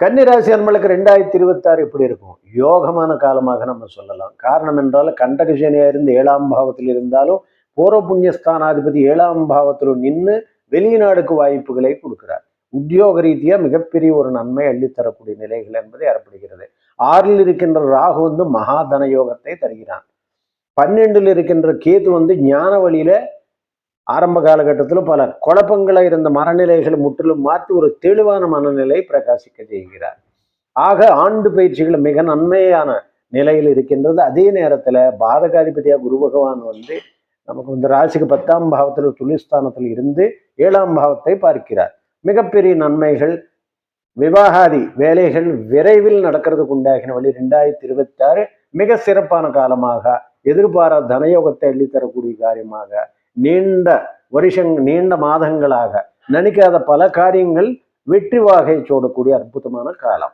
கன்னிராசி அன்பர்களுக்கு 2026 எப்படி இருக்கும்? யோகமான காலமாக நம்ம சொல்லலாம். காரணம் என்றால் கண்டகசனியா இருந்து 7ஆம் பாவத்தில் இருந்தாலும் பூர்வ புண்ணியஸ்தானாதிபதி 7ஆம் பாவத்தில் நின்று வெளிநாடுக்கு வாய்ப்புகளை கொடுக்கிறார். உத்தியோக ரீதியா மிகப்பெரிய ஒரு நன்மை அள்ளித்தரக்கூடிய நிலைகள் என்பதை ஏற்படுகிறது. 6ல் இருக்கின்ற ராகு மகாதன யோகத்தை தருகிறான். 12ல் இருக்கின்ற கேது ஞான வழியில ஆரம்ப காலகட்டத்தில் பல குழப்பங்களை இருந்த மனநிலைகளை முற்றிலும் மாற்றி ஒரு தெளிவான மனநிலை பிரகாசிக்க செய்கிறார். ஆக ஆண்டு பயிற்சிகள் மிக நன்மையான நிலையில் இருக்கின்றது. அதே நேரத்தில் பாதகாதிபதியா குரு பகவான் நமக்கு ராசிக்கு 10ஆம் பாவத்தில் தொழில்ஸ்தானத்தில் இருந்து 7ஆம் பாவத்தை பார்க்கிறார். மிகப்பெரிய நன்மைகள், விவாகாதி வேலைகள் விரைவில் நடக்கிறதுக்கு உண்டாகின வழி 2026 மிக சிறப்பான காலமாக, எதிர்பாராத தனயோகத்தை அள்ளித்தரக்கூடிய காரியமாக, நீண்ட மாதங்களாக நினைக்காத பல காரியங்கள் வெற்றி வாகை சூடக்கூடிய அற்புதமான காலம்.